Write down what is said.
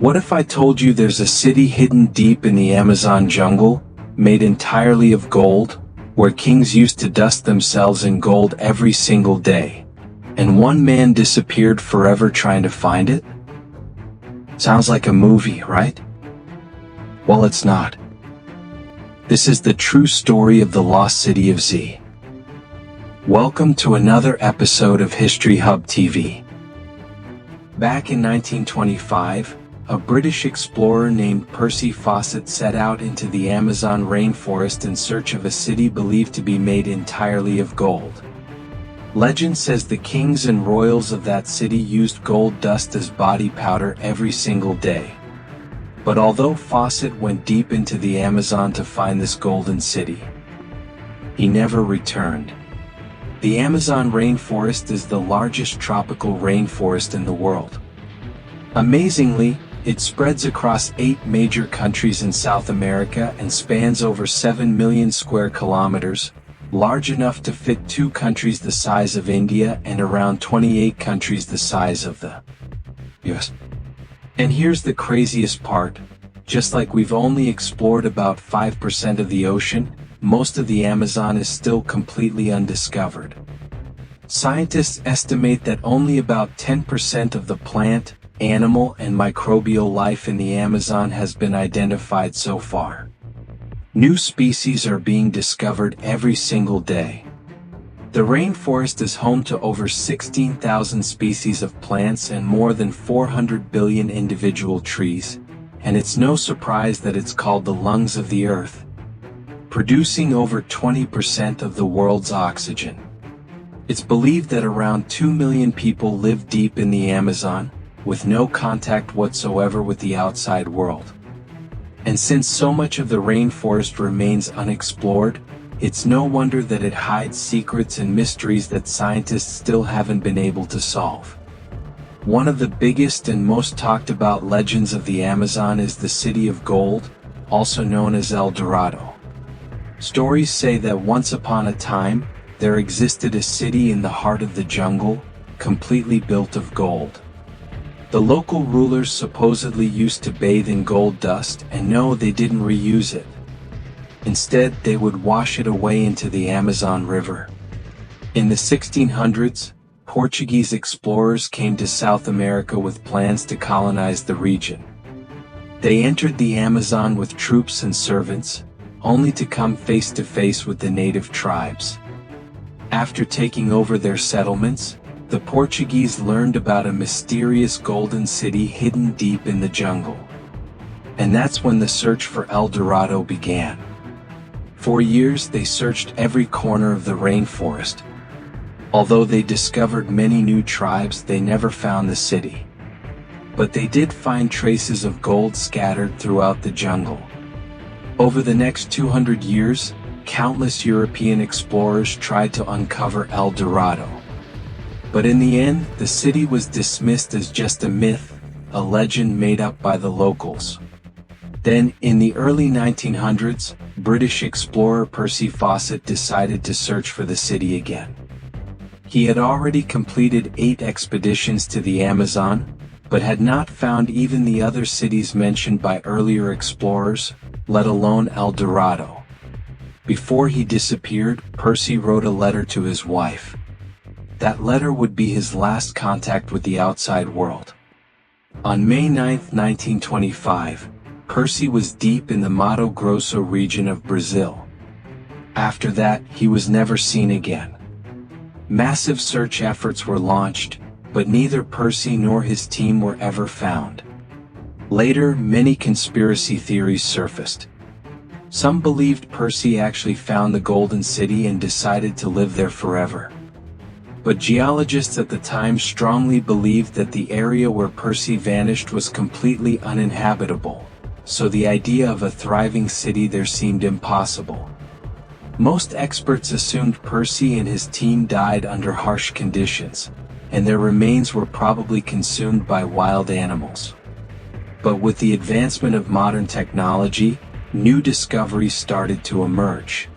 What if I told you there's a city hidden deep in the Amazon jungle, made entirely of gold, where kings used to dust themselves in gold every single day, and one man disappeared forever trying to find it? Sounds like a movie, right? Well, it's not. This is the true story of the lost city of Z. Welcome to another episode of History Hub TV. Back in 1925, a British explorer named Percy Fawcett set out into the Amazon rainforest in search of a city believed to be made entirely of gold. Legend says the kings and royals of that city used gold dust as body powder every single day. But although Fawcett went deep into the Amazon to find this golden city, he never returned. The Amazon rainforest is the largest tropical rainforest in the world. Amazingly, it spreads across 8 major countries in South America and spans over 7 million square kilometers, large enough to fit 2 countries the size of India and around 28 countries the size of the US. And here's the craziest part: just like we've only explored about 5% of the ocean, most of the Amazon is still completely undiscovered. Scientists estimate that only about 10% of the plant, animal, and microbial life in the Amazon has been identified so far. New species are being discovered every single day. The rainforest is home to over 16,000 species of plants and more than 400 billion individual trees, and it's no surprise that it's called the lungs of the earth, producing over 20% of the world's oxygen. It's believed that around 2 million people live deep in the Amazon, with no contact whatsoever with the outside world. And since so much of the rainforest remains unexplored, it's no wonder that it hides secrets and mysteries that scientists still haven't been able to solve. One of the biggest and most talked about legends of the Amazon is the City of Gold, also known as El Dorado. Stories say that once upon a time, there existed a city in the heart of the jungle, completely built of gold. The local rulers supposedly used to bathe in gold dust, and no, they didn't reuse it. Instead, they would wash it away into the Amazon River. In the 1600s, Portuguese explorers came to South America with plans to colonize the region. They entered the Amazon with troops and servants, only to come face to face with the native tribes. After taking over their settlements, the Portuguese learned about a mysterious golden city hidden deep in the jungle. And that's when the search for El Dorado began. For years they searched every corner of the rainforest. Although they discovered many new tribes, they never found the city. But they did find traces of gold scattered throughout the jungle. Over the next 200 years, countless European explorers tried to uncover El Dorado. But in the end, the city was dismissed as just a myth, a legend made up by the locals. Then, in the early 1900s, British explorer Percy Fawcett decided to search for the city again. He had already completed 8 expeditions to the Amazon, but had not found even the other cities mentioned by earlier explorers, let alone El Dorado. Before he disappeared, Percy wrote a letter to his wife. That letter would be his last contact with the outside world. On May 9, 1925, Percy was deep in the Mato Grosso region of Brazil. After that, he was never seen again. Massive search efforts were launched, but neither Percy nor his team were ever found. Later, many conspiracy theories surfaced. Some believed Percy actually found the Golden City and decided to live there forever. But geologists at the time strongly believed that the area where Percy vanished was completely uninhabitable, so the idea of a thriving city there seemed impossible. Most experts assumed Percy and his team died under harsh conditions, and their remains were probably consumed by wild animals. But with the advancement of modern technology, new discoveries started to emerge.